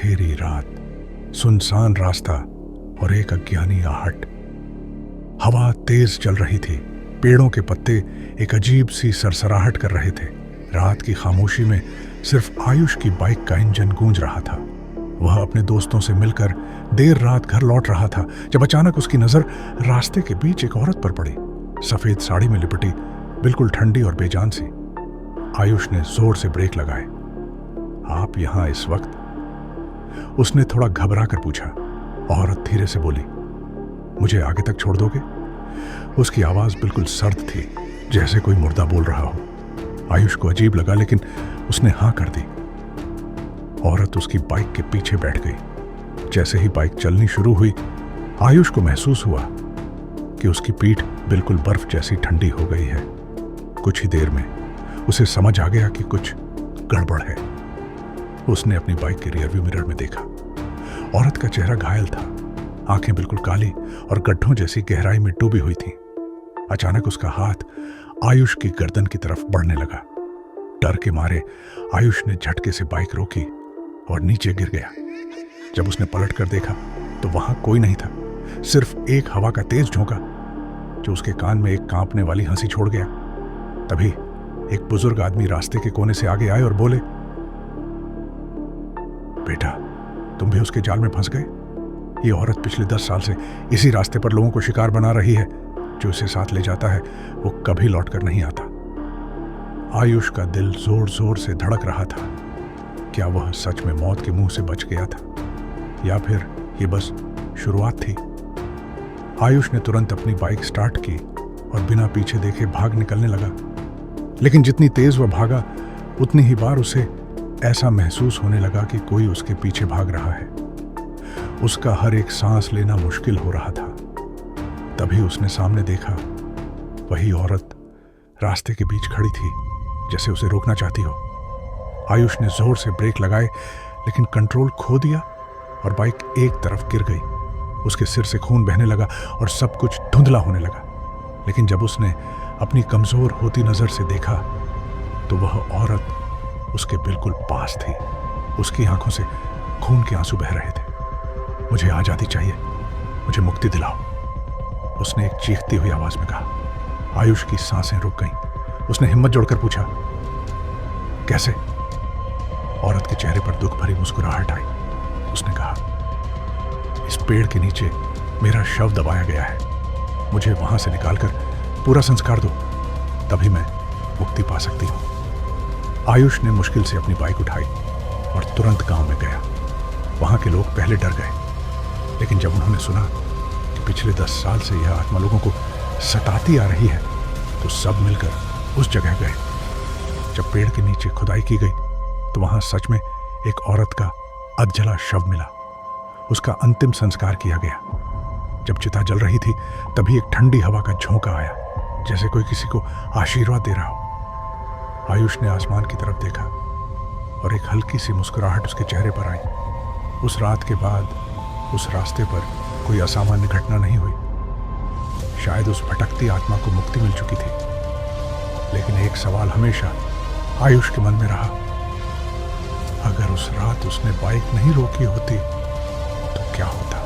अंधेरी रात, सुनसान रास्ता और एक अज्ञानी आहट। हवा तेज चल रही थी, पेड़ों के पत्ते एक अजीब सी सरसराहट कर रहे थे। रात की खामोशी में सिर्फ आयुष की बाइक का इंजन गूंज रहा था। वह अपने दोस्तों से मिलकर देर रात घर लौट रहा था जब अचानक उसकी नजर रास्ते के बीच एक औरत पर पड़ी, सफेद साड़ी में लिपटी, बिल्कुल ठंडी और बेजान सी। आयुष ने जोर से ब्रेक लगाए। आप यहां इस वक्त? उसने थोड़ा घबरा कर पूछा। औरत धीरे से बोली, मुझे आगे तक छोड़ दोगे? उसकी आवाज बिल्कुल सर्द थी, जैसे कोई मुर्दा बोल रहा हो। आयुष को अजीब लगा, लेकिन उसने हां कर दी। औरत उसकी बाइक के पीछे बैठ गई। जैसे ही बाइक चलनी शुरू हुई, आयुष को महसूस हुआ कि उसकी पीठ बिल्कुल बर्फ जैसी ठंडी हो गई है। कुछ ही देर में उसे समझ आ गया कि कुछ गड़बड़ है। उसने अपनी बाइक के रियरव्यू मिरर में देखा। औरत का चेहरा घायल था, आंखें बिल्कुल काली और गड्ढों जैसी गहराई में डूबी हुई थीं। अचानक उसका हाथ आयुष की गर्दन की तरफ बढ़ने लगा। डर के मारे आयुष ने झटके से बाइक रोकी और नीचे गिर गया। जब उसने पलट कर देखा तो वहां कोई नहीं था, सिर्फ एक हवा का तेज झोंका जो उसके कान में एक कांपने वाली हंसी छोड़ गया। तभी एक बुजुर्ग आदमी रास्ते के कोने से आगे आए और बोले, बेटा, तुम भी उसके जाल में फंस गए? ये औरत पिछले 10 साल से इसी रास्ते पर लोगों को शिकार बना रही है। जो उसे साथ ले जाता है वो कभी लौट कर नहीं आता। आयुष का दिल जोर जोर से धड़क रहा था। क्या वह सच में मौत के मुंह से बच गया था, या फिर ये बस शुरुआत थी? आयुष ने तुरंत अपनी बाइक स्टार्ट की और बिना पीछे देखे भाग निकलने लगा। लेकिन जितनी तेज वह भागा, उतनी ही बार उसे ऐसा महसूस होने लगा कि कोई उसके पीछे भाग रहा है। उसका हर एक सांस लेना मुश्किल हो रहा था। तभी उसने सामने देखा, वही औरत रास्ते के बीच खड़ी थी, जैसे उसे रोकना चाहती हो। आयुष ने जोर से ब्रेक लगाए, लेकिन कंट्रोल खो दिया और बाइक एक तरफ गिर गई। उसके सिर से खून बहने लगा और सब कुछ धुंधला होने लगा। लेकिन जब उसने अपनी कमजोर होती नजर से देखा तो वह औरत उसके बिल्कुल पास थी। उसकी आंखों से खून के आंसू बह रहे थे। मुझे आजादी चाहिए, मुझे मुक्ति दिलाओ, उसने एक चीखती हुई आवाज में कहा। आयुष की सांसें रुक गईं। उसने हिम्मत जोड़कर पूछा, कैसे? औरत के चेहरे पर दुख भरी मुस्कुराहट आई। उसने कहा, इस पेड़ के नीचे मेरा शव दबाया गया है, मुझे वहां से निकालकर पूरा संस्कार दो, तभी मैं मुक्ति पा सकती हूं। आयुष ने मुश्किल से अपनी बाइक उठाई और तुरंत गांव में गया। वहां के लोग पहले डर गए, लेकिन जब उन्होंने सुना कि पिछले 10 साल से यह आत्मा लोगों को सताती आ रही है, तो सब मिलकर उस जगह गए। जब पेड़ के नीचे खुदाई की गई तो वहां सच में एक औरत का अधजला शव मिला। उसका अंतिम संस्कार किया गया। जब चिता जल रही थी, तभी एक ठंडी हवा का झोंका आया, जैसे कोई किसी को आशीर्वाद दे रहा हो। आयुष ने आसमान की तरफ देखा और एक हल्की सी मुस्कुराहट उसके चेहरे पर आई। उस रात के बाद उस रास्ते पर कोई असामान्य घटना नहीं हुई। शायद उस भटकती आत्मा को मुक्ति मिल चुकी थी। लेकिन एक सवाल हमेशा आयुष के मन में रहा, अगर उस रात उसने बाइक नहीं रोकी होती तो क्या होता?